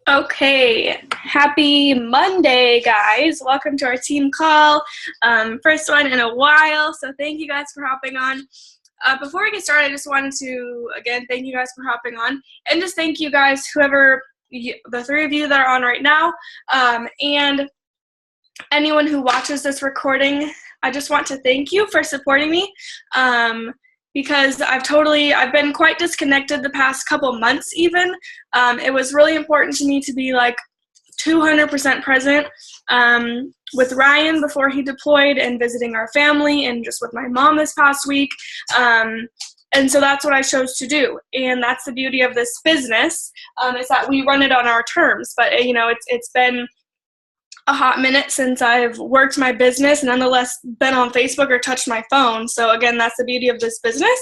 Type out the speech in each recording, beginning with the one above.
Okay, happy Monday, guys. Welcome to our team call. First one in a while, so thank you guys for hopping on. Before we get started, I just wanted to, again, thank you guys for hopping on, and just thank you guys, the three of you that are on right now, and anyone who watches this recording. I just want to thank you for supporting me. Because I've been quite disconnected the past couple months even. It was really important to me to be like 200% present with Ryan before he deployed and visiting our family and just with my mom this past week. And so that's what I chose to do. And that's the beauty of this business, is that we run it on our terms. But, it's been a hot minute since I've worked my business and nonetheless been on Facebook or touched my phone. So again, that's the beauty of this business.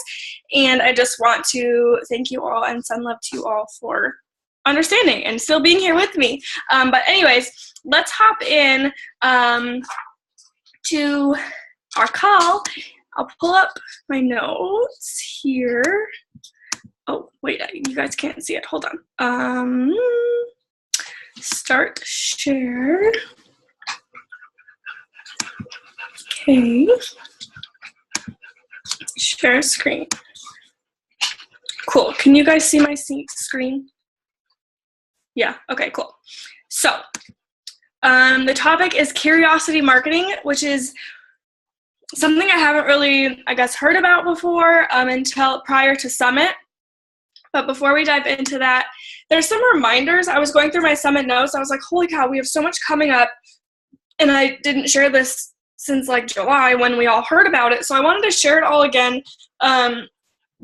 And I just want to thank you all and send love to you all for understanding and still being here with me. But anyways, let's hop in to our call. I'll pull up my notes here. Oh, wait, you guys can't see it. Hold on. Start share. Okay. Share screen. Cool. Can you guys see my screen? Yeah. Okay, cool. So, the topic is curiosity marketing, which is something I haven't really, heard about before until prior to Summit. But before we dive into that, there's some reminders. I was going through my Summit notes. I was like, holy cow, we have so much coming up. And I didn't share this since July when we all heard about it. So I wanted to share it all again.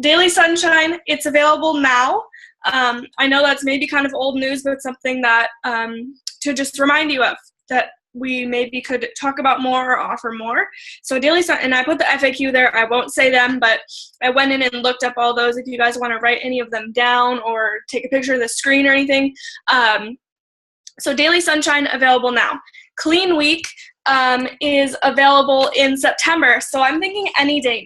Daily Sunshine, it's available now. I know that's maybe kind of old news, but it's something that to just remind you of that we maybe could talk about more or offer more. So Daily Sun, and I put the FAQ there. I won't say them, but I went in and looked up all those if you guys want to write any of them down or take a picture of the screen or anything. So Daily Sunshine available now. Clean Week is available in September. So I'm thinking any day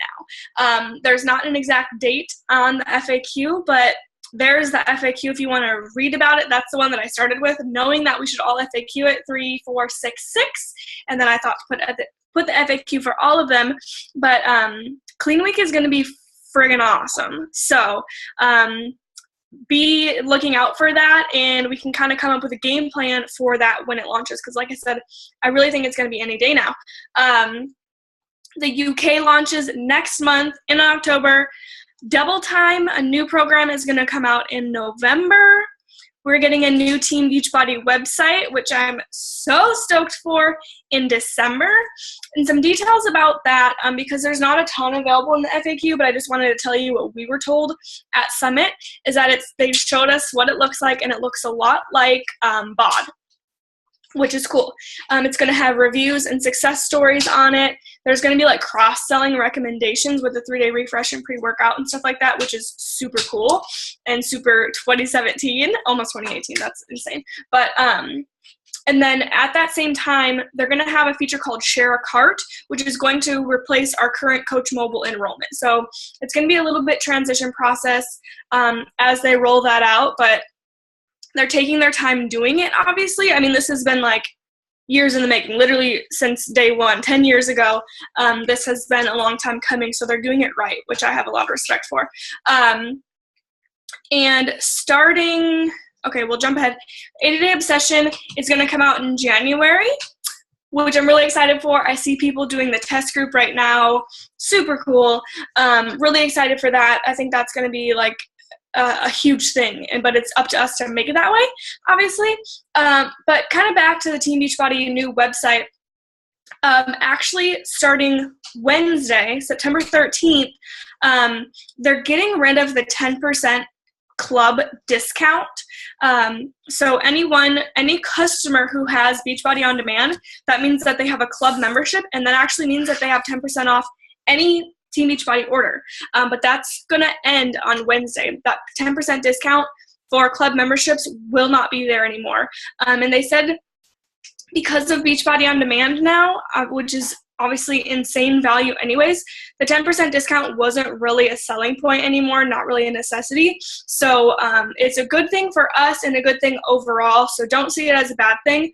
now. There's not an exact date on the FAQ, but there's the FAQ if you want to read about it. That's the one that I started with, knowing that we should all FAQ it 3, 4, 6, 6. And then I thought to put the FAQ for all of them. But Clean Week is going to be friggin' awesome. So be looking out for that, and we can kind of come up with a game plan for that when it launches. Because like I said, I really think it's going to be any day now. The UK launches next month in October. Double Time, a new program, is going to come out in November. We're getting a new Team Beachbody website, which I'm so stoked for, in December. And some details about that, because there's not a ton available in the FAQ, but I just wanted to tell you what we were told at Summit, is that they showed us what it looks like, and it looks a lot like BOD, which is cool. It's going to have reviews and success stories on it. There's going to be cross-selling recommendations with the 3-day refresh and pre-workout and stuff like that, which is super cool and super 2017, almost 2018. That's insane. But and then at that same time, they're going to have a feature called Share a Cart, which is going to replace our current Coach Mobile enrollment. So it's going to be a little bit transition process as they roll that out, but they're taking their time doing it, obviously. I mean, this has been years in the making, literally since day one, 10 years ago. This has been a long time coming, so they're doing it right, which I have a lot of respect for. And starting, okay, we'll jump ahead. 80-Day Obsession is going to come out in January, which I'm really excited for. I see people doing the test group right now. Super cool. Really excited for that. I think that's going to be a huge thing, but it's up to us to make it that way, obviously. But kind of back to the Team Beachbody new website, actually starting Wednesday, September 13th, they're getting rid of the 10% club discount. So any customer who has Beachbody On Demand, that means that they have a club membership, and that actually means that they have 10% off any Team Beachbody order. But that's going to end on Wednesday. That 10% discount for club memberships will not be there anymore. And they said because of Beachbody On Demand now, which is obviously insane value anyways, the 10% discount wasn't really a selling point anymore, not really a necessity. So it's a good thing for us and a good thing overall. So don't see it as a bad thing.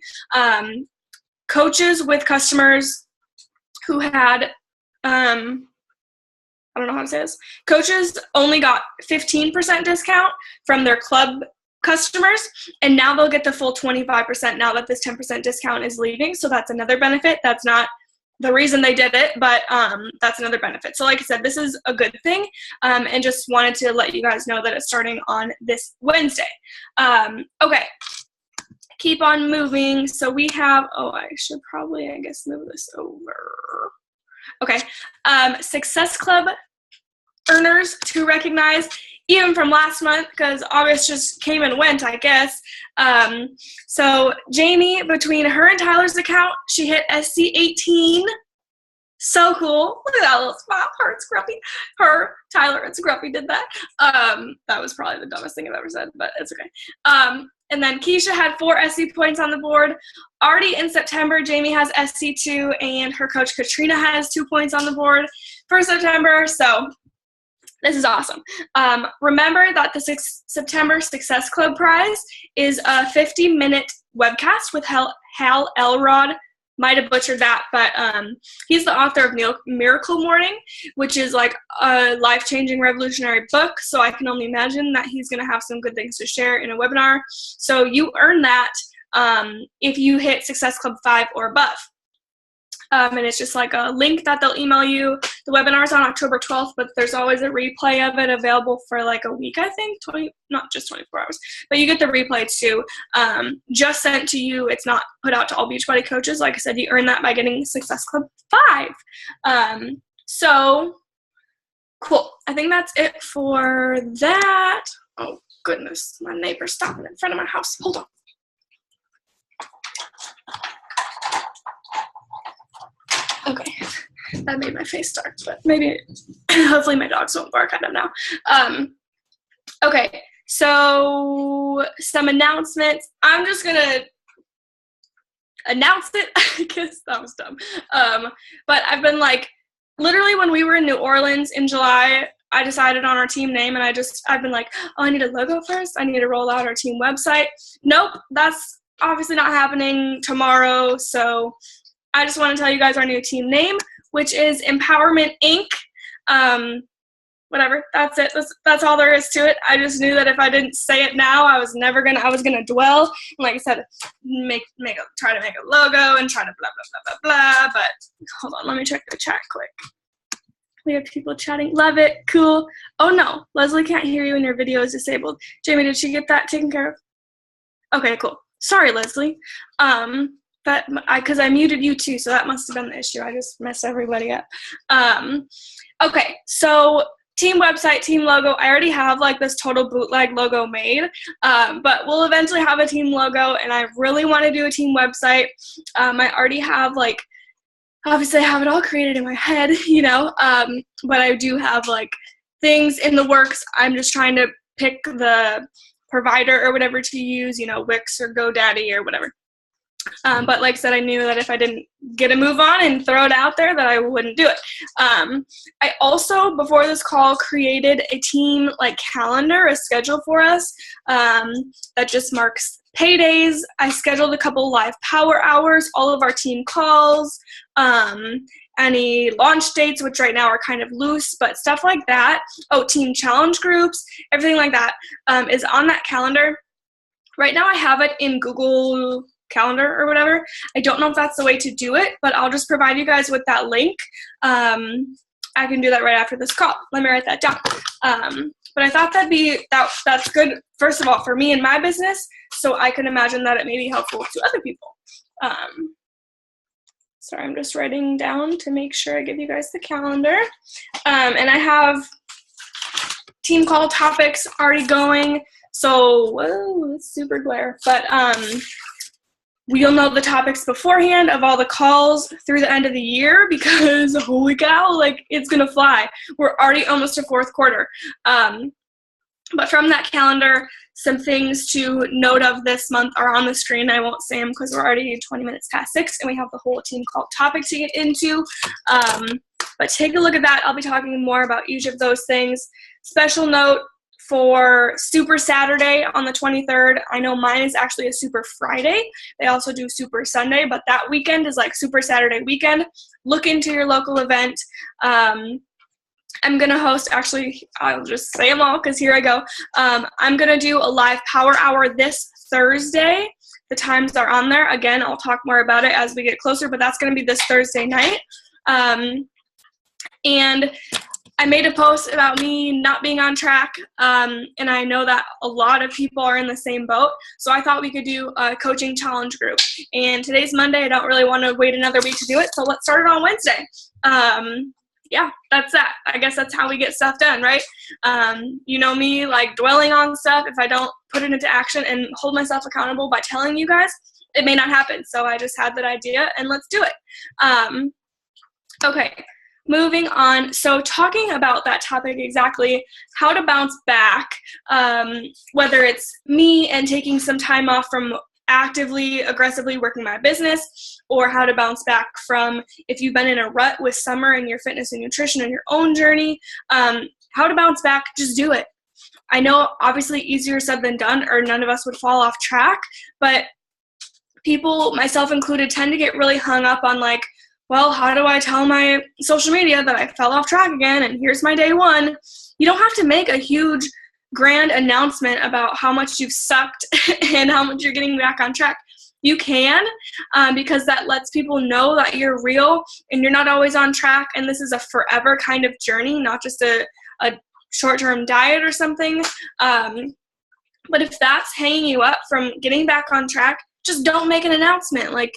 Coaches with customers who had, I don't know how to say this, coaches only got 15% discount from their club customers, and now they'll get the full 25% now that this 10% discount is leaving. So that's another benefit. That's not the reason they did it, but that's another benefit. So like I said, this is a good thing, and just wanted to let you guys know that it's starting on this Wednesday. Okay, keep on moving. So we have, I should probably, I guess, move this over. Okay, Success Club earners to recognize, even from last month, because August just came and went, I guess. So Jamie, between her and Tyler's account, she hit SC18. So cool. Look at that little smile. Her, it's Scruffy. Her, Tyler, and Scruffy did that. That was probably the dumbest thing I've ever said, but it's okay. And then Keisha had 4 SC points on the board. Already in September, Jamie has SC2, and her coach Katrina has 2 points on the board for September. So this is awesome. Remember that the September Success Club prize is a 50-minute webcast with Hal Elrod. Might have butchered that, but he's the author of Miracle Morning, which is like a life-changing, revolutionary book. So I can only imagine that he's going to have some good things to share in a webinar. So you earn that if you hit Success Club 5 or above. And it's just like a link that they'll email you. The webinar's on October 12th, but there's always a replay of it available for like a week, I think, not just 24 hours, but you get the replay too. Just sent to you. It's not put out to all Beachbody coaches. Like I said, you earn that by getting Success Club 5. So cool. I think that's it for that. Oh goodness, my neighbor's stopping in front of my house. Hold on. Okay, that made my face dark, but maybe, hopefully my dogs won't bark at them now. Okay, so some announcements. I'm just going to announce it. I guess that was dumb. But I've been like, literally when we were in New Orleans in July, I decided on our team name, and I've been like, I need a logo first. I need to roll out our team website. Nope, that's obviously not happening tomorrow, so I just want to tell you guys our new team name, which is Empowerment Inc. Whatever, that's it. That's all there is to it. I just knew that if I didn't say it now, I was gonna dwell. And like I said, try to make a logo and try to blah blah blah blah blah. But hold on, let me check the chat quick. We have people chatting. Love it. Cool. Oh no, Leslie can't hear you and your video is disabled. Jamie, did she get that taken care of? Okay, cool. Sorry, Leslie. But because I muted you too, so that must have been the issue. I just messed everybody up. Okay, so team website, team logo. I already have like this total bootleg logo made, but we'll eventually have a team logo, and I really want to do a team website. I already have like, obviously I have it all created in my head, but I do have like things in the works. I'm just trying to pick the provider or whatever to use, Wix or GoDaddy or whatever. But like I said, I knew that if I didn't get a move on and throw it out there, that I wouldn't do it. I also, before this call, created a team calendar, a schedule for us that just marks paydays. I scheduled a couple live power hours, all of our team calls, any launch dates, which right now are kind of loose, but stuff like that. Oh, team challenge groups, everything like that is on that calendar. Right now I have it in Google Calendar or whatever. I don't know if that's the way to do it, but I'll just provide you guys with that link. I can do that right after this call. Let me write that down. But I thought that's good, first of all, for me and my business, so I can imagine that it may be helpful to other people. Sorry, I'm just writing down to make sure I give you guys the calendar. And I have team call topics already going, so, whoa, it's super glare, but we'll know the topics beforehand of all the calls through the end of the year, because holy cow, it's gonna fly. We're already almost to fourth quarter. But from that calendar, some things to note of this month are on the screen. I won't say them because we're already 20 minutes past 6 and we have the whole team called topic to get into. But take a look at that. I'll be talking more about each of those things. Special note for Super Saturday on the 23rd. I know mine is actually a Super Friday. They also do Super Sunday, but that weekend is like Super Saturday weekend. Look into your local event. I'm going to host, actually, I'll just say them all because here I go. I'm going to do a live power hour this Thursday. The times are on there. Again, I'll talk more about it as we get closer, but that's going to be this Thursday night. And I made a post about me not being on track, and I know that a lot of people are in the same boat, so I thought we could do a coaching challenge group. And today's Monday. I don't really want to wait another week to do it, so let's start it on Wednesday. Yeah, that's that. I guess that's how we get stuff done, right? You know me, like dwelling on stuff. If I don't put it into action and hold myself accountable by telling you guys, it may not happen. So I just had that idea, and let's do it. Okay, moving on. So talking about that topic exactly, how to bounce back, whether it's me and taking some time off from actively, aggressively working my business, or how to bounce back from if you've been in a rut with summer and your fitness and nutrition and your own journey, how to bounce back, just do it. I know obviously easier said than done, or none of us would fall off track, but people, myself included, tend to get really hung up on like, well, how do I tell my social media that I fell off track again and here's my day one? You don't have to make a huge grand announcement about how much you've sucked and how much you're getting back on track. You can, because that lets people know that you're real and you're not always on track, and this is a forever kind of journey, not just a short-term diet or something. But if that's hanging you up from getting back on track, just don't make an announcement. Like,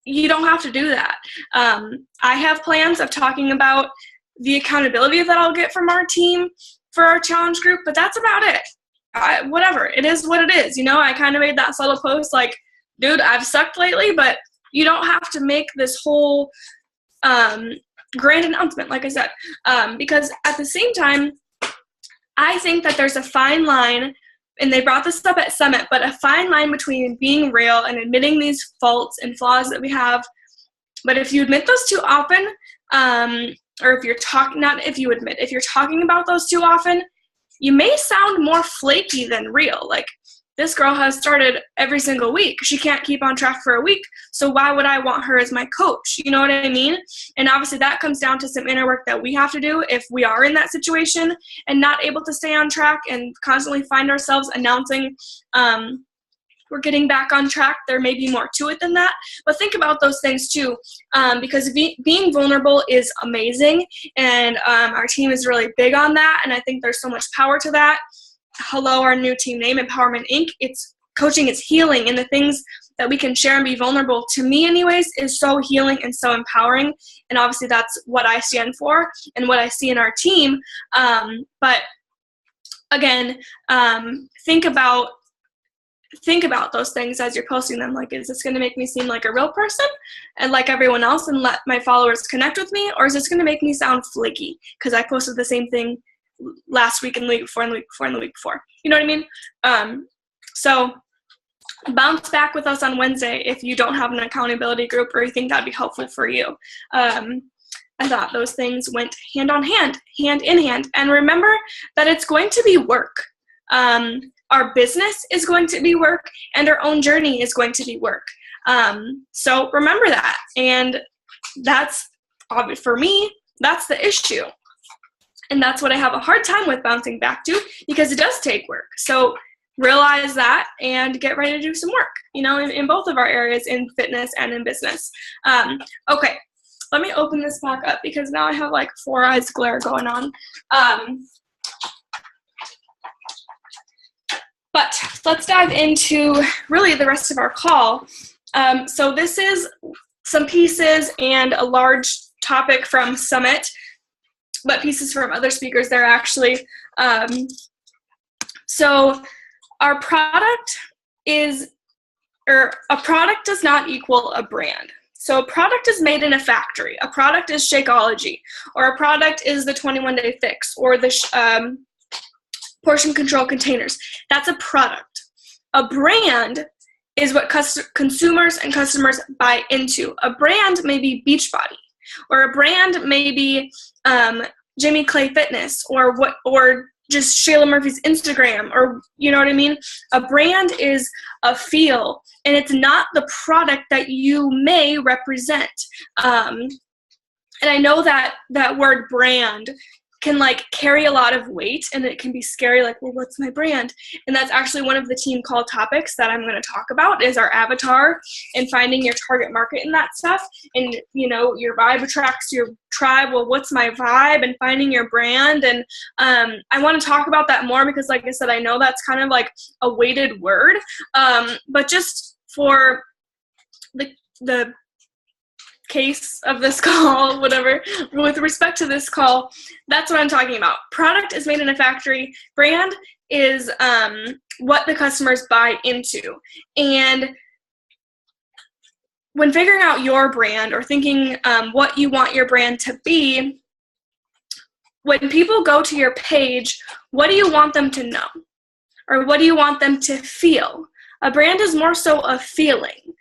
you don't have to do that. I have plans of talking about the accountability that I'll get from our team for our challenge group, but that's about it. Whatever, it is what it is. You know, I kind of made that subtle post like, dude, I've sucked lately, but you don't have to make this whole grand announcement, like I said, because at the same time, I think that there's a fine line, and they brought this up at Summit, but a fine line between being real and admitting these faults and flaws that we have. But if you admit those too often, or if you're if you're talking about those too often, you may sound more flaky than real. Like, this girl has started every single week. She can't keep on track for a week, so why would I want her as my coach? You know what I mean? And obviously that comes down to some inner work that we have to do if we are in that situation and not able to stay on track and constantly find ourselves announcing we're getting back on track. There may be more to it than that, but think about those things too, because being vulnerable is amazing, and our team is really big on that, and I think there's so much power to that. Hello, our new team name, Empowerment Inc. It's coaching, it's healing, and the things that we can share and be vulnerable, to me anyways, is so healing and so empowering, and obviously that's what I stand for and what I see in our team. But again, think about those things as you're posting them. Like, is this going to make me seem like a real person and like everyone else and let my followers connect with me, or is this going to make me sound flaky because I posted the same thing last week and the week before and the week before and the week before? You know what I mean? So bounce back with us on Wednesday if you don't have an accountability group or you think that'd be helpful for you. I thought those things went hand in hand. And remember that it's going to be work. Our business is going to be work, and our own journey is going to be work. So remember that. And that's, for me, that's the issue. And that's what I have a hard time with bouncing back to, because it does take work. So realize that and get ready to do some work, in both of our areas, in fitness and in business. Okay, let me open this back up because now I have like 4 eyes glare going on. But let's dive into really the rest of our call. So this is some pieces and a large topic from Summit, but pieces from other speakers there actually. So our product a product does not equal a brand. So a product is made in a factory. A product is Shakeology, or a product is the 21 Day Fix, or the portion control containers. That's a product. A brand is what consumers and customers buy into. A brand may be Beachbody, or a brand may be Jimmy Clay Fitness, or just Shayla Murphy's Instagram, or you know what I mean? A brand is a feel, and it's not the product that you may represent. And I know that word brand can like carry a lot of weight, and it can be scary, like, well, what's my brand? And that's actually one of the team call topics that I'm going to talk about, is our avatar and finding your target market and that stuff. And you know, your vibe attracts your tribe. Well, what's my vibe? And finding your brand. And I want to talk about that more because, like I said, I know that's kind of like a weighted word, but just for the case of this call, whatever, with respect to this call, that's what I'm talking about. Product is made in a factory. Brand is what the customers buy into. And when figuring out your brand or thinking what you want your brand to be, when people go to your page, what do you want them to know? Or what do you want them to feel? A brand is more so a feeling.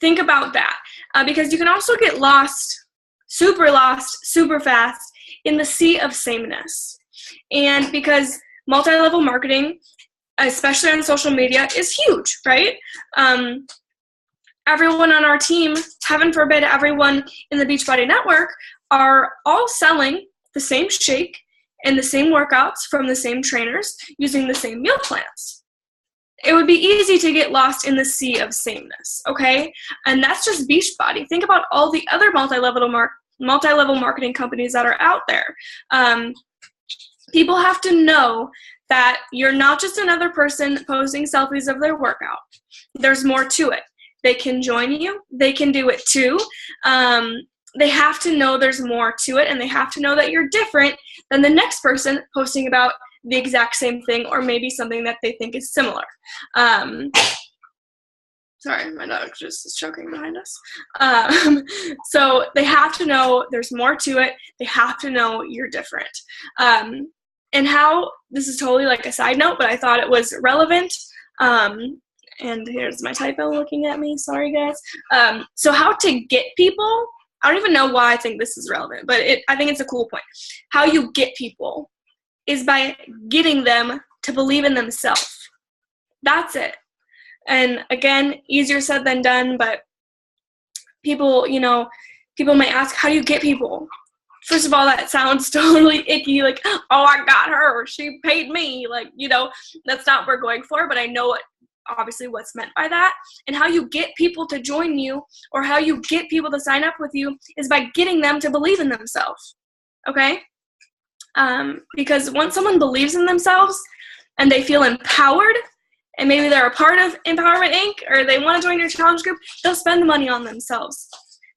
Think about that, because you can also get lost super fast in the sea of sameness. And because multi-level marketing, especially on social media, is huge, right? Everyone on our team, heaven forbid, everyone in the Beachbody Network are all selling the same shake and the same workouts from the same trainers using the same meal plans. It would be easy to get lost in the sea of sameness, okay? And that's just Beachbody. Think about all the other multi-level marketing companies that are out there. People have to know that you're not just another person posting selfies of their workout. There's more to it. They can join you. They can do it too. They have to know there's more to it, and they have to know that you're different than the next person posting about the exact same thing, or maybe something that they think is similar. Sorry, my dog just is choking behind us. So they have to know there's more to it. They have to know you're different. And how, this is totally like a side note, but I thought it was relevant. And here's my typo looking at me. Sorry, guys. So how to get people, I don't even know why I think this is relevant, but I think it's a cool point. How you get people is by getting them to believe in themselves. That's it. And again, easier said than done, but people may ask, how do you get people? First of all, that sounds totally icky, like, oh, I got her, she paid me, like, that's not what we're going for, but I know obviously what's meant by that. And how you get people to join you, or how you get people to sign up with you, is by getting them to believe in themselves, okay? Because once someone believes in themselves and they feel empowered, and maybe they're a part of Empowerment Inc., or they want to join your challenge group, they'll spend the money on themselves.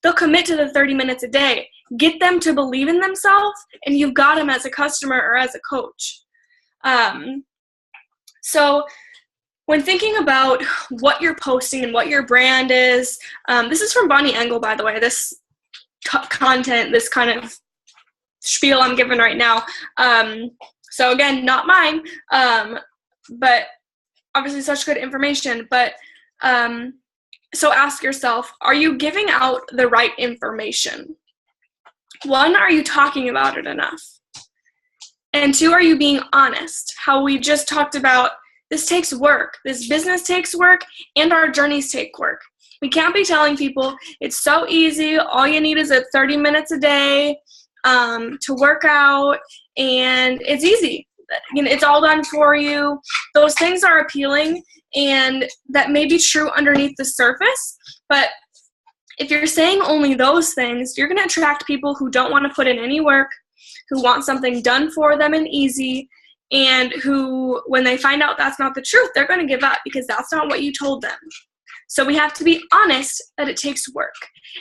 They'll commit to the 30 minutes a day. Get them to believe in themselves, and you've got them as a customer or as a coach. So when thinking about what you're posting and what your brand is, this is from Bonnie Engel, by the way, this content, this kind of spiel I'm giving right now. So again, not mine, but obviously such good information. But so ask yourself, are you giving out the right information? 1, are you talking about it enough? And 2, are you being honest? How we just talked about, this takes work. This business takes work, and our journeys take work. We can't be telling people it's so easy, all you need is 30 minutes a day to work out, and it's easy. It's all done for you. Those things are appealing, and that may be true underneath the surface, but if you're saying only those things, you're going to attract people who don't want to put in any work, who want something done for them and easy, and who, when they find out that's not the truth, they're going to give up because that's not what you told them. So we have to be honest that it takes work.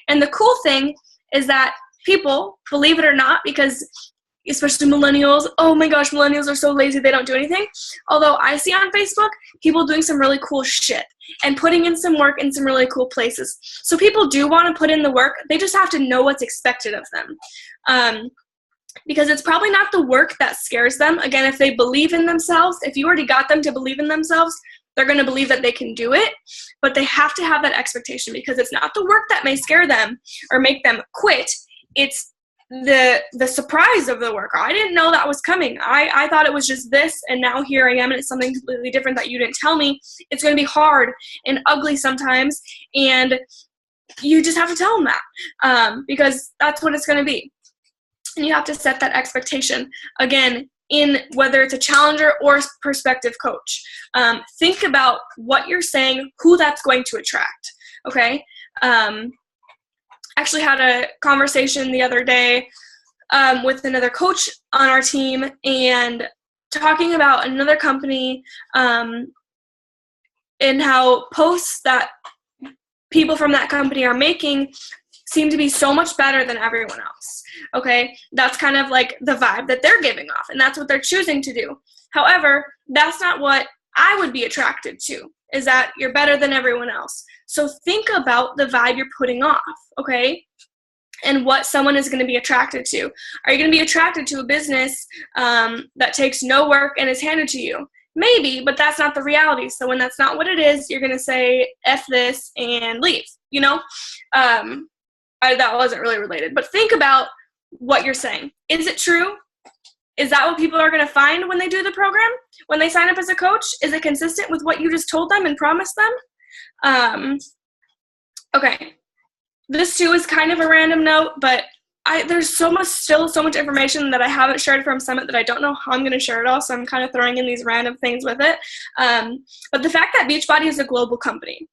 And the cool thing is that people, believe it or not, because especially millennials, oh my gosh, millennials are so lazy, they don't do anything. Although I see on Facebook people doing some really cool shit and putting in some work in some really cool places. So people do want to put in the work. They just have to know what's expected of them. because it's probably not the work that scares them. Again, if they believe in themselves, if you already got them to believe in themselves, they're going to believe that they can do it, but they have to have that expectation, because it's not the work that may scare them or make them quit. It's the surprise of the work. I didn't know that was coming. I thought it was just this, and now here I am, and it's something completely different that you didn't tell me. It's going to be hard and ugly sometimes, and you just have to tell them that, because that's what it's going to be. And you have to set that expectation. Again, in whether it's a challenger or prospective coach, think about what you're saying, who that's going to attract, okay? Actually had a conversation the other day with another coach on our team, and talking about another company and how posts that people from that company are making seem to be so much better than everyone else, okay? That's kind of like the vibe that they're giving off, and that's what they're choosing to do. However, that's not what I would be attracted to, is that you're better than everyone else. So think about the vibe you're putting off, okay? And what someone is going to be attracted to. Are you going to be attracted to a business that takes no work and is handed to you? Maybe, but that's not the reality. So when that's not what it is, you're going to say, F this, and leave, you know? That wasn't really related, but think about what you're saying. Is it true? Is that what people are going to find when they do the program? When they sign up as a coach? Is it consistent with what you just told them and promised them? Okay. This too is kind of a random note, but there's still so much information that I haven't shared from Summit that I don't know how I'm going to share it all, so I'm kind of throwing in these random things with it. But the fact that Beachbody is a global company,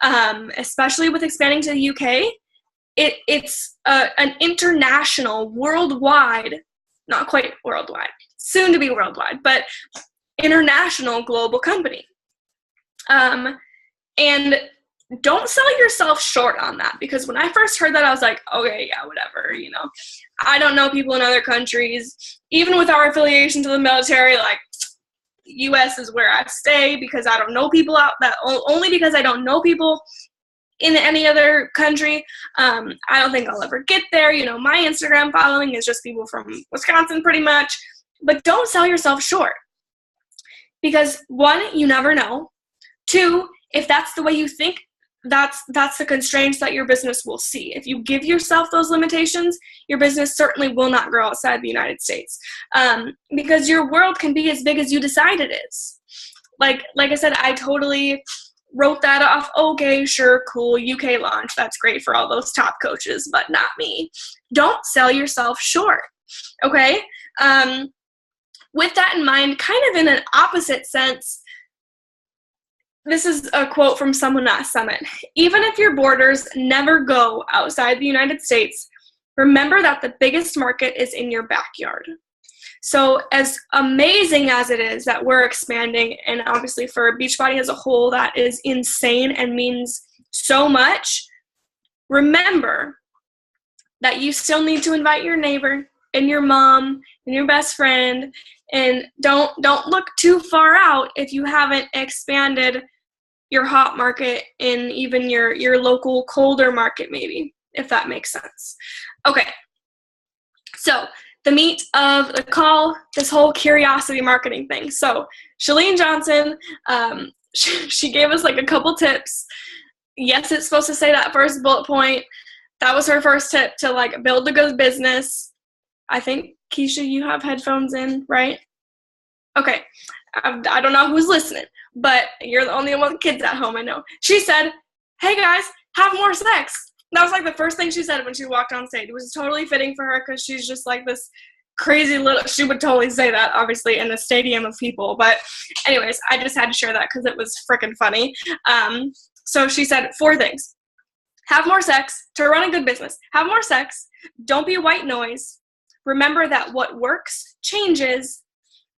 especially with expanding to the UK, it's an international, worldwide, not quite worldwide, soon to be worldwide, but international global company. And don't sell yourself short on that, because when I first heard that, I was like, okay, yeah, whatever, you know. I don't know people in other countries. Even with our affiliation to the military, like, U.S. is where I stay, because I don't know people only because I don't know people in any other country. I don't think I'll ever get there. You know, my Instagram following is just people from Wisconsin pretty much. But don't sell yourself short, because one, you never know. Two, if that's the way you think, that's the constraints that your business will see. If you give yourself those limitations, your business certainly will not grow outside the United States, because your world can be as big as you decide it is. Like I said, I totally wrote that off. Okay, sure, cool, UK launch. That's great for all those top coaches, but not me. Don't sell yourself short, okay? With that in mind, kind of in an opposite sense, this is a quote from someone at Summit. Even if your borders never go outside the United States, remember that the biggest market is in your backyard. So as amazing as it is that we're expanding, and obviously for Beachbody as a whole, that is insane and means so much, remember that you still need to invite your neighbor and your mom and your best friend, and don't look too far out if you haven't expanded your hot market in even your local colder market, maybe, if that makes sense. Okay, so the meat of the call, this whole curiosity marketing thing. So Chalene Johnson, she gave us like a couple tips. Yes, it's supposed to say that first bullet point. That was her first tip to like build a good business. I think, Keisha, you have headphones in, right? Okay. I don't know who's listening, but you're the only one with kids at home, I know. She said, hey guys, have more sex. That was like the first thing she said when she walked on stage. It was totally fitting for her, because she's just like this crazy she would totally say that, obviously, in a stadium of people. But anyways, I just had to share that because it was freaking funny. So she said 4 things. Have more sex to run a good business. Have more sex. Don't be white noise. Remember that what works changes.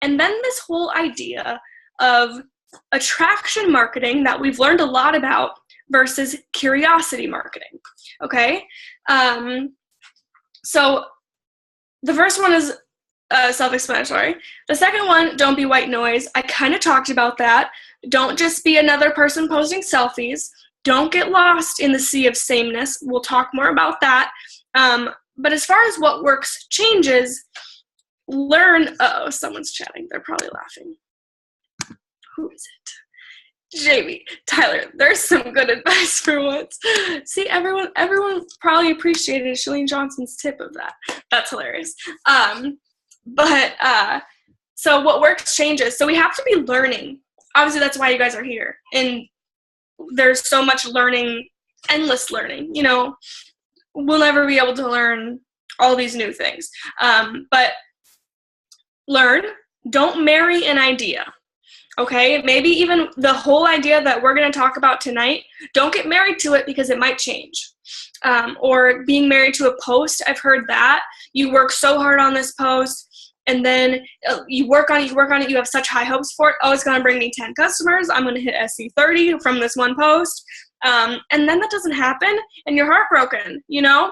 And then this whole idea of attraction marketing that we've learned a lot about versus curiosity marketing, okay? So the first one is self-explanatory. The second one, don't be white noise. I kind of talked about that. Don't just be another person posting selfies. Don't get lost in the sea of sameness. We'll talk more about that. But as far as what works changes, learn. Oh, someone's chatting. They're probably laughing. Who is it? Jamie, Tyler, there's some good advice for once. See, everyone probably appreciated Chalene Johnson's tip of that. That's hilarious. So what works changes. So we have to be learning. Obviously, that's why you guys are here. And there's so much learning, endless learning. You know, we'll never be able to learn all these new things. But learn. Don't marry an idea. Okay, maybe even the whole idea that we're going to talk about tonight, don't get married to it because it might change. Or being married to a post, I've heard that. You work so hard on this post, and then you work on it, you have such high hopes for it. Oh, it's going to bring me 10 customers. I'm going to hit SC30 from this one post. And then that doesn't happen, and you're heartbroken, you know?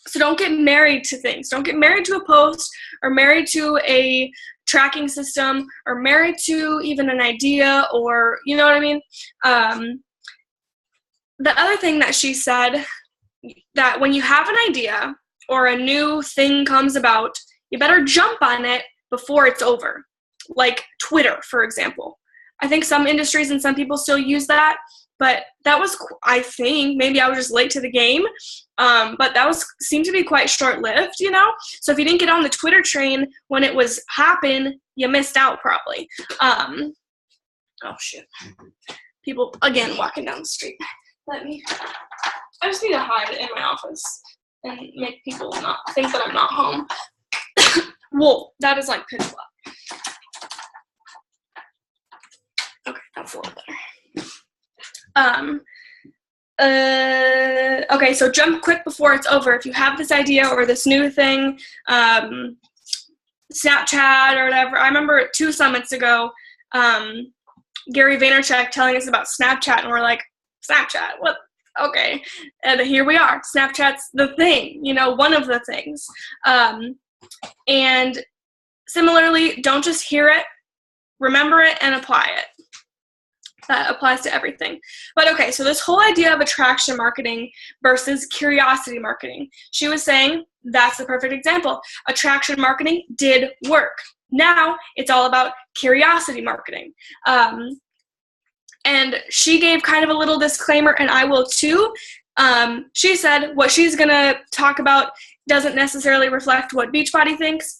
So don't get married to things. Don't get married to a post or married to a tracking system or married to even an idea, or, you know what I mean? The other thing that she said, that when you have an idea or a new thing comes about, you better jump on it before it's over. Like Twitter, for example. I think some industries and some people still use that, but that was, I think, maybe I was just late to the game, but that seemed to be quite short-lived, you know? So if you didn't get on the Twitter train when it was hopping, you missed out probably. Oh, shit. People, again, walking down the street. I just need to hide in my office and make people not think that I'm not home. Whoa, that is like pitch black. Okay, that's a little better. Okay, so jump quick before it's over. If you have this idea or this new thing, Snapchat or whatever. I remember 2 summits ago, Gary Vaynerchuk telling us about Snapchat, and we're like, Snapchat, what? Okay. And here we are. Snapchat's the thing, you know, one of the things. And similarly, don't just hear it, remember it, and apply it. That applies to everything. But okay, so this whole idea of attraction marketing versus curiosity marketing. She was saying that's the perfect example. Attraction marketing did work. Now it's all about curiosity marketing. And she gave kind of a little disclaimer, and I will too. She said what she's going to talk about doesn't necessarily reflect what Beachbody thinks.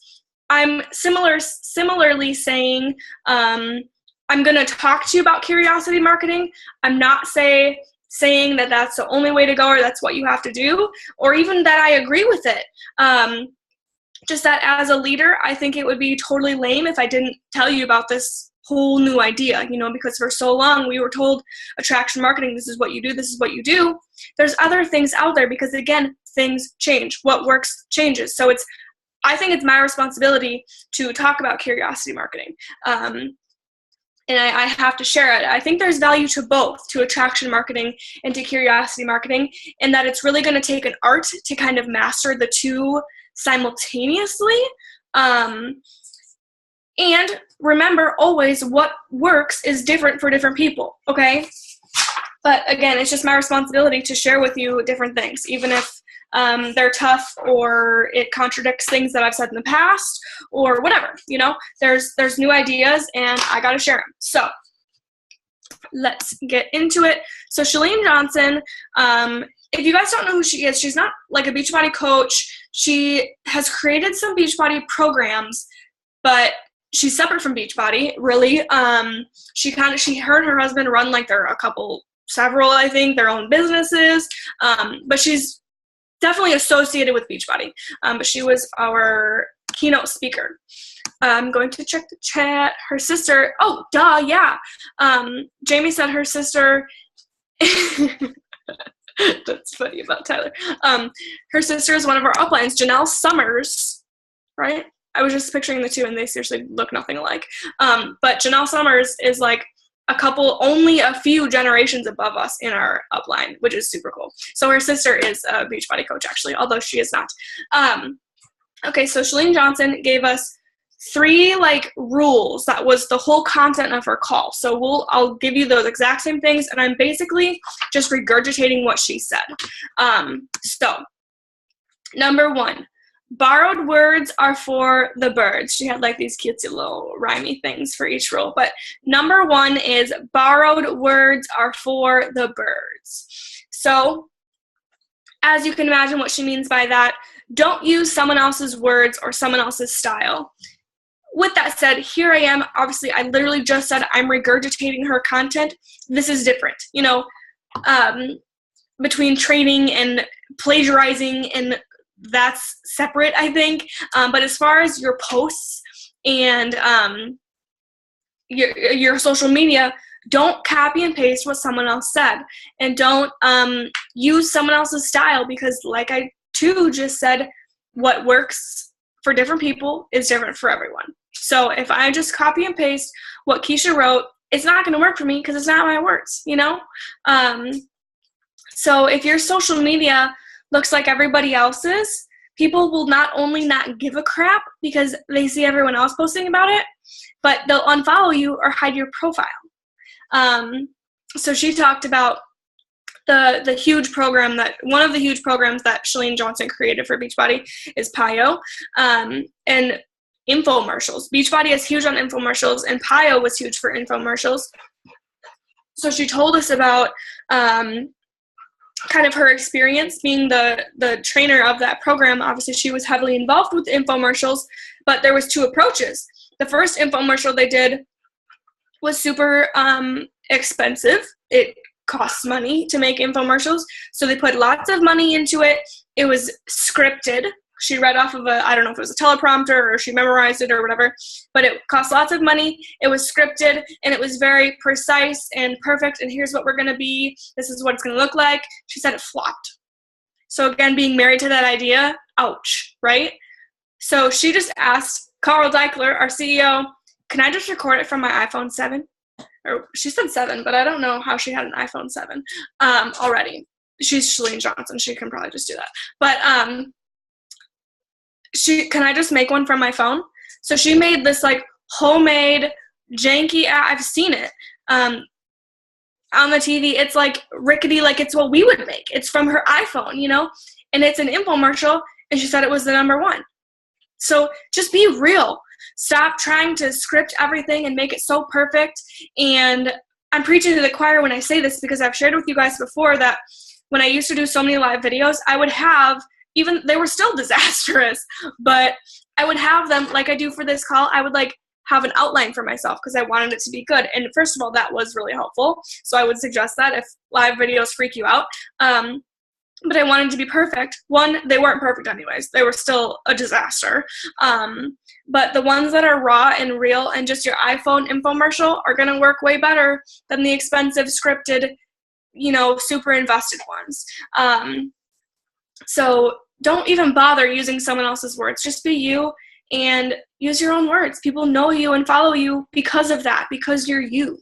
I'm similarly saying, I'm going to talk to you about curiosity marketing. I'm not saying that that's the only way to go or that's what you have to do, or even that I agree with it. Just that as a leader, I think it would be totally lame if I didn't tell you about this whole new idea, you know, because for so long we were told attraction marketing, this is what you do, this is what you do. There's other things out there because, again, things change. What works changes. So I think it's my responsibility to talk about curiosity marketing. And I have to share it. I think there's value to both, to attraction marketing and to curiosity marketing, and that it's really going to take an art to kind of master the two simultaneously. And remember always, what works is different for different people, okay? But again, it's just my responsibility to share with you different things, even if they're tough or it contradicts things that I've said in the past or whatever, you know, there's new ideas and I got to share them. So let's get into it. So Chalene Johnson, if you guys don't know who she is, she's not like a Beachbody coach. She has created some Beachbody programs, but she's separate from Beachbody, really. Her and her husband run like several, I think, their own businesses. But she's definitely associated with Beachbody. But she was our keynote speaker. I'm going to check the chat. Her sister, oh, duh, yeah. Jamie said her sister, that's funny about Tyler. Her sister is one of our uplines, Janelle Summers, right? I was just picturing the two and they seriously look nothing alike. But Janelle Summers is like only a few generations above us in our upline, which is super cool. So her sister is a Beachbody coach, actually, although she is not. Okay, so Chalene Johnson gave us 3 rules. That was the whole content of her call. So I'll give you those exact same things, and I'm basically just regurgitating what she said. So Number 1, borrowed words are for the birds. She had like these cutesy little rhymey things for each rule. But number 1 is borrowed words are for the birds. So as you can imagine what she means by that, don't use someone else's words or someone else's style. With that said, here I am. Obviously, I literally just said I'm regurgitating her content. This is different. You know, between training and plagiarizing, and that's separate, I think. But as far as your posts and your social media, don't copy and paste what someone else said, and don't use someone else's style, because like I too just said, what works for different people is different for everyone. So if I just copy and paste what Keisha wrote, it's not going to work for me because it's not my words, you know? So if your social media looks like everybody else's, people will not only not give a crap because they see everyone else posting about it, but they'll unfollow you or hide your profile. So she talked about the huge program that, one of the huge programs that Chalene Johnson created for Beachbody is PIO, and infomercials. Beachbody is huge on infomercials, and PIO was huge for infomercials. So she told us about kind of her experience being the trainer of that program. Obviously, she was heavily involved with infomercials, but there was 2 approaches. The first infomercial they did was super expensive. It costs money to make infomercials, so they put lots of money into it. It was scripted. She read off of I don't know if it was a teleprompter or she memorized it or whatever, but it cost lots of money. It was scripted, and it was very precise and perfect, and here's what we're going to be. This is what it's going to look like. She said it flopped. So again, being married to that idea, ouch, right? So she just asked Carl Daikeler, our CEO, can I just record it from my iPhone 7? Or she said 7, but I don't know how she had an iPhone 7 already. She's Chalene Johnson. She can probably just do that. But can I just make one from my phone? So she made this like homemade janky app. I've seen it on the TV. It's like rickety, like it's what we would make. It's from her iPhone, you know, and it's an infomercial, and she said it was the number 1. So just be real. Stop trying to script everything and make it so perfect. And I'm preaching to the choir when I say this, because I've shared with you guys before that when I used to do so many live videos, I would have, even they were still disastrous, but I would have them, like I do for this call, I would like have an outline for myself because I wanted it to be good. And first of all, that was really helpful. So I would suggest that if live videos freak you out. But I wanted to be perfect. One, they weren't perfect anyways. They were still a disaster. But the ones that are raw and real and just your iPhone infomercial are going to work way better than the expensive scripted, you know, super invested ones. So don't even bother using someone else's words. Just be you and use your own words. People know you and follow you because of that, because you're you.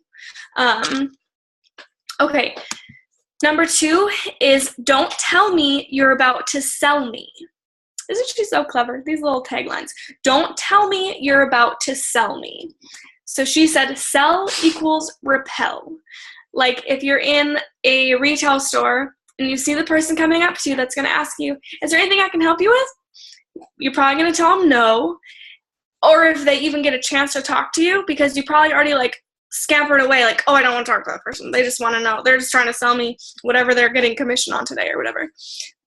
Okay. Number 2 is don't tell me you're about to sell me. Isn't she so clever? These little taglines. Don't tell me you're about to sell me. So she said sell equals repel. Like if you're in a retail store and you see the person coming up to you that's going to ask you, is there anything I can help you with? You're probably going to tell them no. Or if they even get a chance to talk to you, because you probably already like scampered away, like, oh, I don't want to talk to that person. They just want to know. They're just trying to sell me whatever they're getting commission on today or whatever.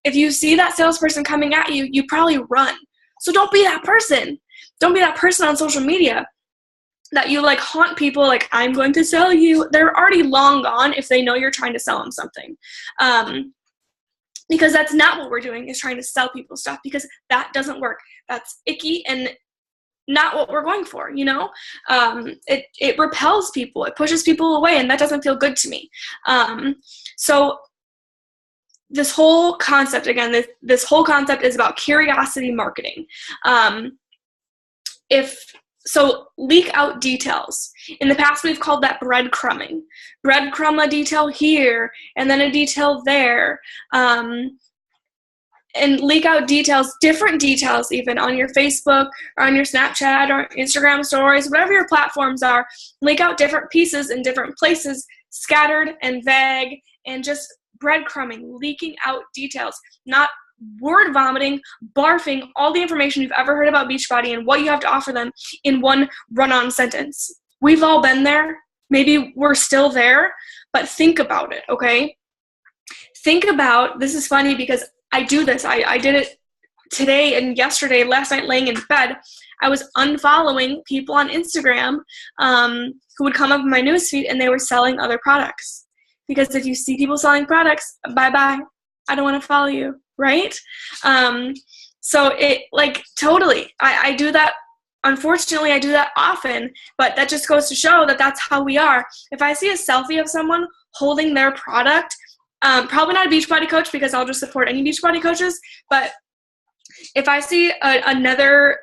If you see that salesperson coming at you, you probably run. So don't be that person. Don't be that person on social media that you like haunt people like, I'm going to sell you. They're already long gone if they know you're trying to sell them something. Because that's not what we're doing, is trying to sell people stuff, because that doesn't work. That's icky and not what we're going for, you know? It repels people. It pushes people away, and that doesn't feel good to me. So this whole concept, again, this whole concept is about curiosity marketing. So leak out details. In the past, we've called that breadcrumbing. Breadcrumb a detail here, and then a detail there. And leak out details, different details even, on your Facebook or on your Snapchat or Instagram stories, whatever your platforms are. Leak out different pieces in different places, scattered and vague, and just breadcrumbing, leaking out details. Not word vomiting, barfing all the information you've ever heard about Beachbody and what you have to offer them in one run-on sentence. We've all been there. Maybe we're still there, but think about it, okay? Think about, this is funny because I do this. I did it today and yesterday, last night laying in bed. I was unfollowing people on Instagram who would come up in my newsfeed and they were selling other products. Because if you see people selling products, bye-bye. I don't want to follow you, right? So it, like, totally. I do that. Unfortunately, I do that often, but that just goes to show that that's how we are. If I see a selfie of someone holding their product, probably not a Beachbody coach because I'll just support any Beachbody coaches, but if I see another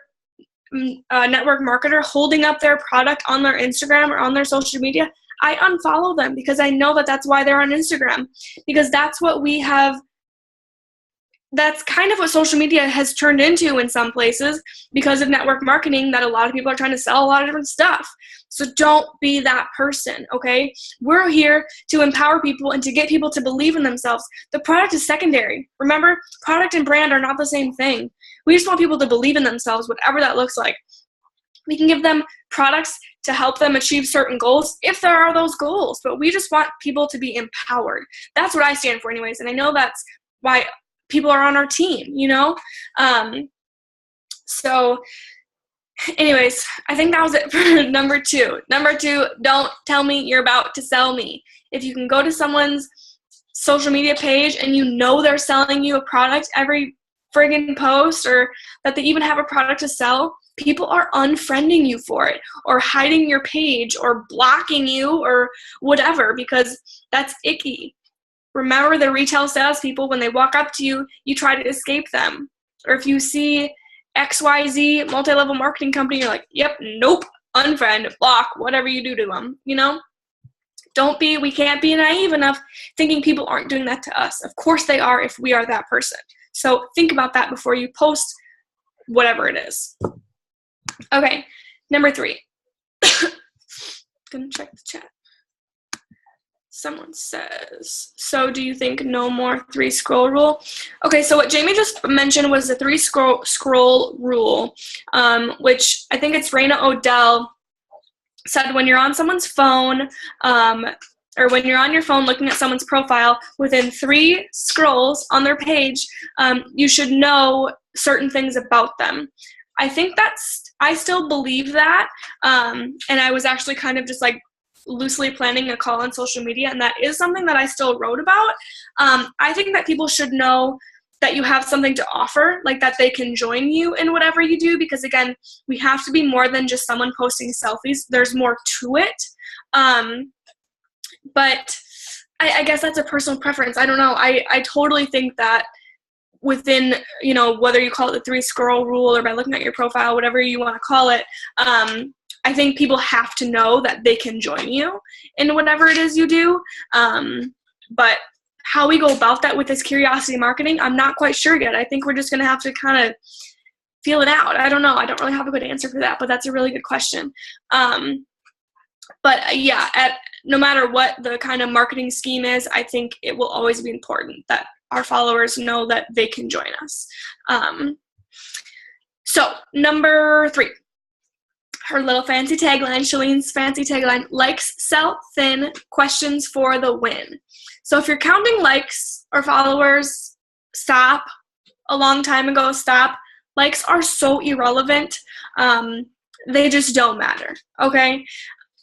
network marketer holding up their product on their Instagram or on their social media, I unfollow them because I know that that's why they're on Instagram, because that's what we have. That's kind of what social media has turned into in some places because of network marketing, that a lot of people are trying to sell a lot of different stuff. So don't be that person, okay? We're here to empower people and to get people to believe in themselves. The product is secondary. Remember, product and brand are not the same thing. We just want people to believe in themselves, whatever that looks like. We can give them products to help them achieve certain goals if there are those goals, but we just want people to be empowered. That's what I stand for anyways, and I know that's why people are on our team, you know? So anyways, I think that was it for number 2. Number 2, don't tell me you're about to sell me. If you can go to someone's social media page and you know they're selling you a product every friggin' post, or that they even have a product to sell, people are unfriending you for it or hiding your page or blocking you or whatever, because that's icky. Remember, the retail salespeople, when they walk up to you, you try to escape them. Or if you see XYZ multi-level marketing company, you're like, yep, nope, unfriend, block, whatever you do to them, you know? We can't be naive enough thinking people aren't doing that to us. Of course they are if we are that person. So think about that before you post whatever it is. Okay, number 3. Gonna check the chat. Someone says, so do you think no more 3 scroll rule? Okay, so what Jamie just mentioned was the 3 scroll rule, which I think it's Raina Odell said when you're on someone's phone, or when you're on your phone looking at someone's profile, within 3 scrolls on their page, you should know certain things about them. I think I still believe that, and I was actually kind of just like loosely planning a call on social media, and that is something that I still wrote about. I think that people should know that you have something to offer, like that they can join you in whatever you do, because again, we have to be more than just someone posting selfies. There's more to it. But I guess that's a personal preference. I don't know. I totally think that within, you know, whether you call it the 3 scroll rule or by looking at your profile, whatever you want to call it, I think people have to know that they can join you in whatever it is you do. But how we go about that with this curiosity marketing, I'm not quite sure yet. I think we're just going to have to kind of feel it out. I don't know. I don't really have a good answer for that, but that's a really good question. But yeah, no matter what the kind of marketing scheme is, I think it will always be important that our followers know that they can join us. So number 3. Her little fancy tagline, Shalene's fancy tagline, likes sell thin, questions for the win. So if you're counting likes or followers, stop. A long time ago, stop. Likes are so irrelevant. They just don't matter, okay?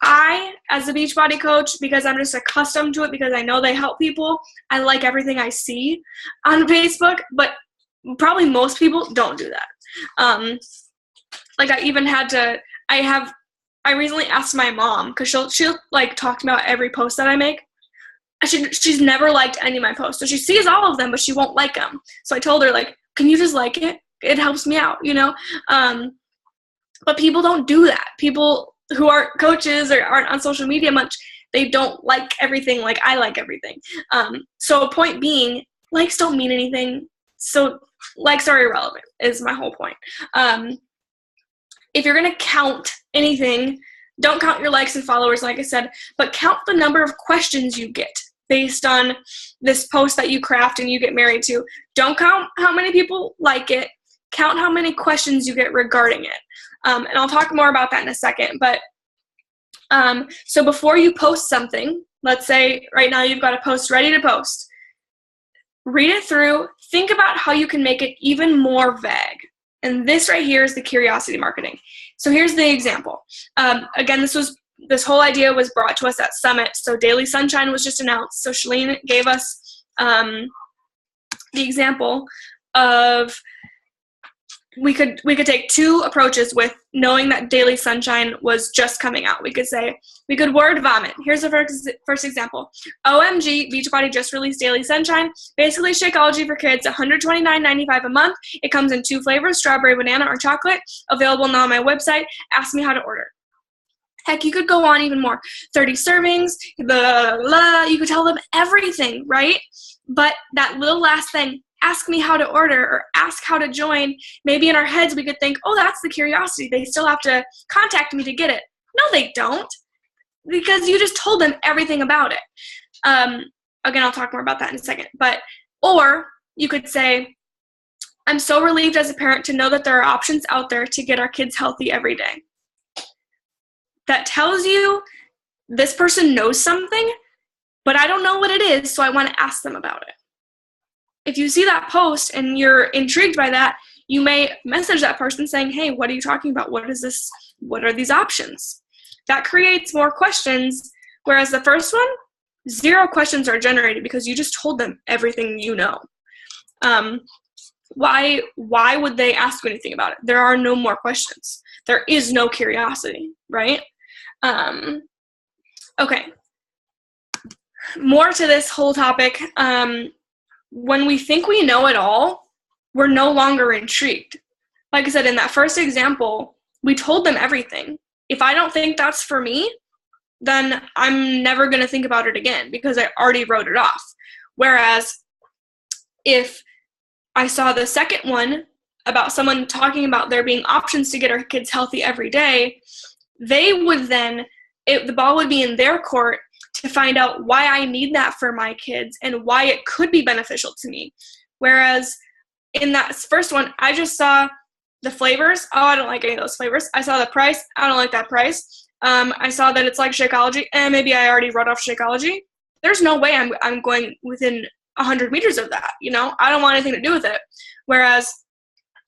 I, as a Beachbody coach, because I'm just accustomed to it, because I know they help people, I like everything I see on Facebook, but probably most people don't do that. Like I even had to, I recently asked my mom, because she'll like talk to me about every post that I make. She's never liked any of my posts. So she sees all of them, but she won't like them. So I told her, like, can you just like it? It helps me out, you know? But people don't do that. People who aren't coaches or aren't on social media much, they don't like everything like I like everything. So point being, likes don't mean anything. So likes are irrelevant is my whole point. If you're going to count anything, don't count your likes and followers, like I said, but count the number of questions you get. based on this post that you craft and you get married to. Don't count how many people like it. Count how many questions you get regarding it. And I'll talk more about that in a second. But so before you post something, let's say right now you've got a post ready to post. Read it through. Think about how you can make it even more vague. And this right here is the curiosity marketing. So here's the example. Again, this whole idea was brought to us at Summit. So Daily Sunshine was just announced. So Shalene gave us the example of we could take two approaches with knowing that Daily Sunshine was just coming out. We could word vomit. Here's the first example. OMG, Beachbody just released Daily Sunshine. Basically Shakeology for kids, $129.95 a month. It comes in 2 flavors, strawberry, banana, or chocolate. Available now on my website. Ask me how to order. Heck, you could go on even more. 30 servings, you could tell them everything, right? But that little last thing, ask me how to order or ask how to join, maybe in our heads we could think, oh, that's the curiosity. They still have to contact me to get it. No, they don't, because you just told them everything about it. Again, I'll talk more about that in a second. Or you could say, I'm so relieved as a parent to know that there are options out there to get our kids healthy every day. That tells you this person knows something, but I don't know what it is, so I want to ask them about it. If you see that post and you're intrigued by that, you may message that person saying, hey, what are you talking about? What is this? What are these options? That creates more questions, whereas the first one, 0 questions are generated because you just told them everything you know. Why would they ask you anything about it? There are no more questions. There is no curiosity, right? Okay. More to this whole topic. When we think we know it all, we're no longer intrigued. Like I said, in that first example, we told them everything. If I don't think that's for me, then I'm never going to think about it again because I already wrote it off. Whereas if I saw the second one about someone talking about there being options to get our kids healthy every day, they would then, the ball would be in their court to find out why I need that for my kids and why it could be beneficial to me. Whereas in that first one, I just saw the flavors. Oh, I don't like any of those flavors. I saw the price. I don't like that price. I saw that it's like Shakeology, and maybe I already wrote off Shakeology. There's no way I'm going within 100 meters of that. I don't want anything to do with it. Whereas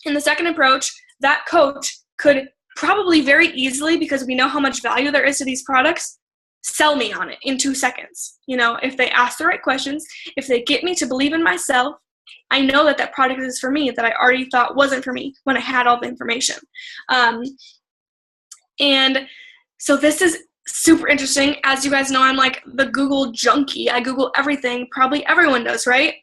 in the second approach, that coach could probably very easily, because we know how much value there is to these products, sell me on it in 2 seconds. If they ask the right questions, if they get me to believe in myself, I know that that product is for me that I already thought wasn't for me when I had all the information. And so this is super interesting. As you guys know, I'm like the Google junkie. I Google everything. Probably everyone does, right?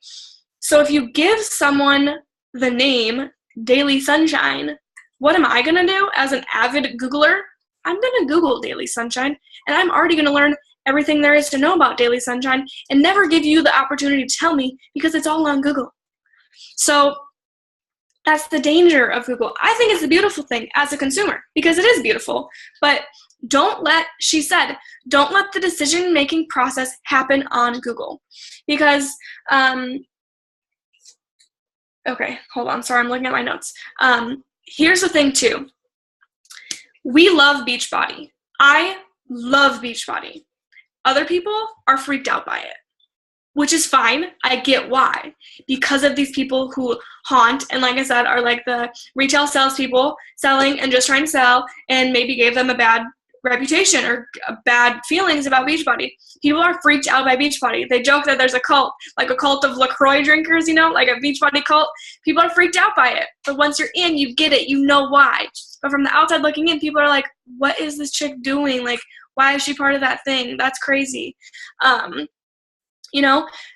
So if you give someone the name Daily Sunshine, what am I going to do as an avid Googler? I'm going to Google Daily Sunshine, and I'm already going to learn everything there is to know about Daily Sunshine and never give you the opportunity to tell me because it's all on Google. So that's the danger of Google. I think it's a beautiful thing as a consumer because it is beautiful, but don't let the decision-making process happen on Google because, okay, hold on. Sorry, I'm looking at my notes. Here's the thing too. We love Beachbody. I love Beachbody. Other people are freaked out by it, which is fine. I get why. Because of these people who haunt and, like I said, are like the retail salespeople selling and just trying to sell and maybe gave them a bad reputation or bad feelings about Beachbody. People are freaked out by Beachbody. They joke that there's a cult, like a cult of LaCroix drinkers, like a Beachbody cult. People are freaked out by it. But once you're in, you get it. You know why. But from the outside looking in, people are like, what is this chick doing? Like, why is she part of that thing? That's crazy.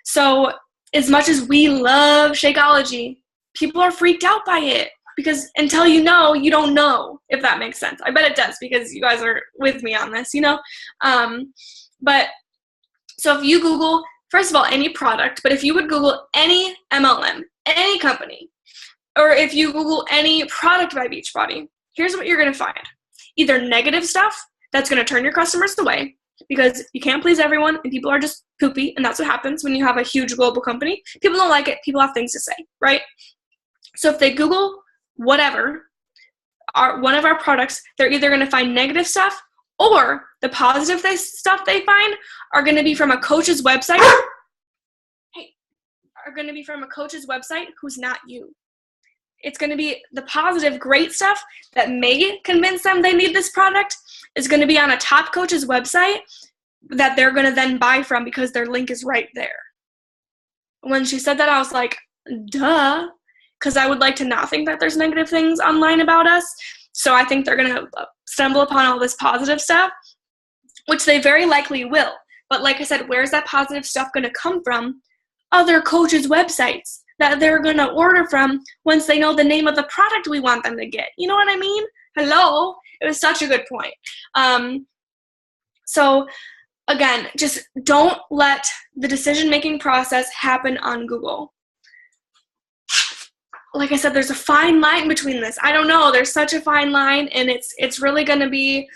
So as much as we love Shakeology, people are freaked out by it because until you know, you don't know, if that makes sense. I bet it does because you guys are with me on this, But so if you Google, first of all, any product, but if you would Google any MLM, any company, or if you Google any product by Beachbody, here's what you're going to find. Either negative stuff that's going to turn your customers away, because you can't please everyone, and people are just poopy, and that's what happens when you have a huge global company. People don't like it. People have things to say, right? So if they Google whatever, one of our products, they're either going to find negative stuff, or the positive stuff they find are going to be from a coach's website. Are going to be from a coach's website who's not you. It's going to be the positive, great stuff that may convince them they need this product is going to be on a top coach's website that they're going to then buy from because their link is right there. When she said that, I was like, duh, because I would like to not think that there's negative things online about us. So I think they're going to stumble upon all this positive stuff, which they very likely will. But like I said, where's that positive stuff going to come from? Other coaches' websites that they're going to order from once they know the name of the product we want them to get. You know what I mean? Hello? It was such a good point. So again, just don't let the decision-making process happen on Google. Like I said, there's a fine line between this. I don't know. There's such a fine line, and it's really going to be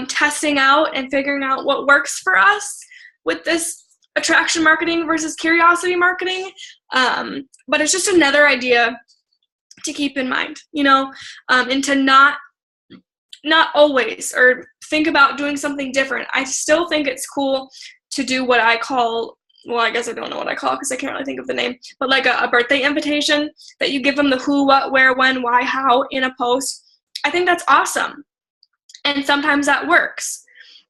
testing out and figuring out what works for us with this attraction marketing versus curiosity marketing. But it's just another idea to keep in mind, you know, and to not always, or think about doing something different. I still think it's cool to do what I call, well, I guess I don't know what I call it because I can't really think of the name, but like a birthday invitation that you give them the who, what, where, when, why, how in a post. I think that's awesome. And sometimes that works.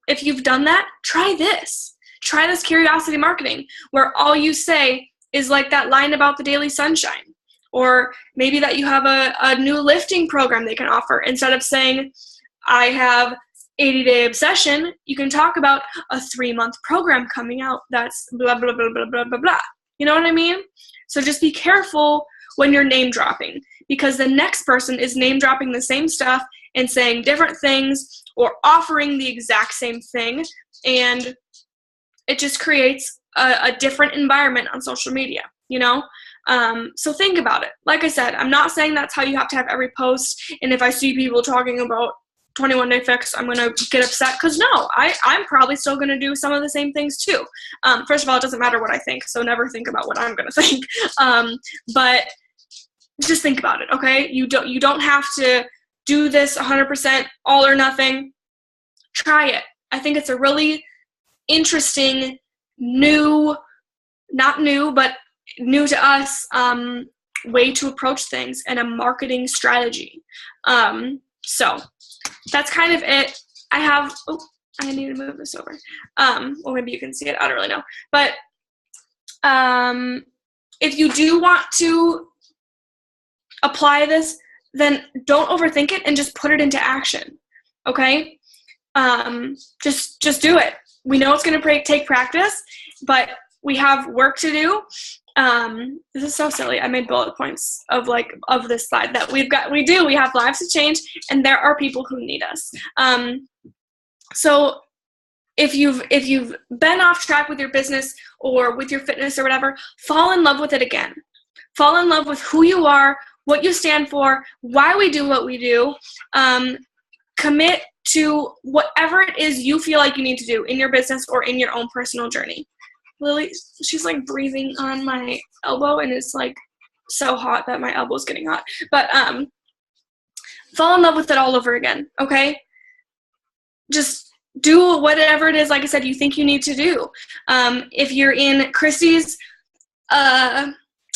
If you've done that, try this. Try this curiosity marketing where all you say is like that line about the daily sunshine, or maybe that you have a new lifting program they can offer. Instead of saying, I have 80-day obsession, you can talk about a 3-month program coming out that's blah, blah, blah, blah, blah, blah, blah. You know what I mean? So just be careful when you're name dropping, because the next person is name dropping the same stuff and saying different things or offering the exact same thing. And it just creates a different environment on social media, you know? So think about it. Like I said, I'm not saying that's how you have to have every post. And if I see people talking about 21 Day Fix, I'm going to get upset, because no, I'm probably still going to do some of the same things too. First of all, it doesn't matter what I think, so never think about what I'm going to think. But just think about it, okay? You don't have to do this 100% all or nothing. Try it. I think it's a really interesting, not new, but new to us, way to approach things and a marketing strategy. So that's kind of it. I need to move this over. Well, maybe you can see it. I don't really know. But if you do want to apply this, then don't overthink it and just put it into action. Okay? Just do it. We know it's going to take practice, but we have work to do. This is so silly. I made bullet points of this slide that we have lives to change, and there are people who need us. So if you've been off track with your business or with your fitness or whatever, fall in love with it again. Fall in love with who you are, what you stand for, why we do what we do. Commit to whatever it is you feel like you need to do in your business or in your own personal journey. Lily, she's like breathing on my elbow, and it's like so hot that my elbow's getting hot. But fall in love with it all over again, okay? Just do whatever it is, like I said, you think you need to do. If you're in Christy's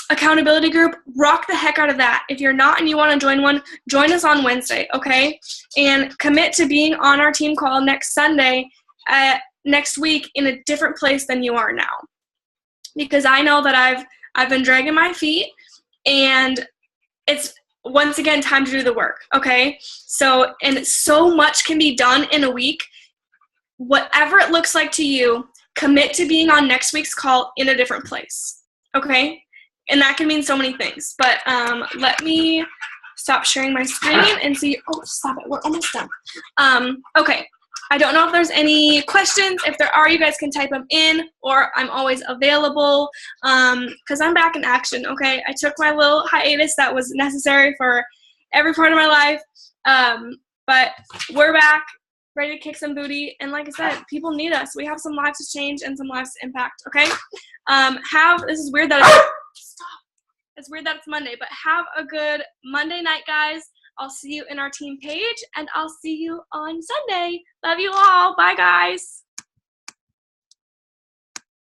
accountability group, rock the heck out of that. If you're not and you want to join one, join us on Wednesday, okay? And commit to being on our team call next Sunday next week in a different place than you are now. Because I know that I've been dragging my feet, and it's once again time to do the work, okay? So, and so much can be done in a week. Whatever it looks like to you, commit to being on next week's call in a different place, okay? And that can mean so many things. But let me stop sharing my screen and see. Oh, stop it. We're almost done. Okay. I don't know if there's any questions. If there are, you guys can type them in, or I'm always available because I'm back in action, okay? I took my little hiatus that was necessary for every part of my life, but we're back. ready to kick some booty. And like I said, people need us. We have some lives to change and some lives to impact, okay? This is weird that it's weird that it's Monday, but have a good Monday night, guys. I'll see you in our team page, and I'll see you on Sunday. Love you all. Bye, guys.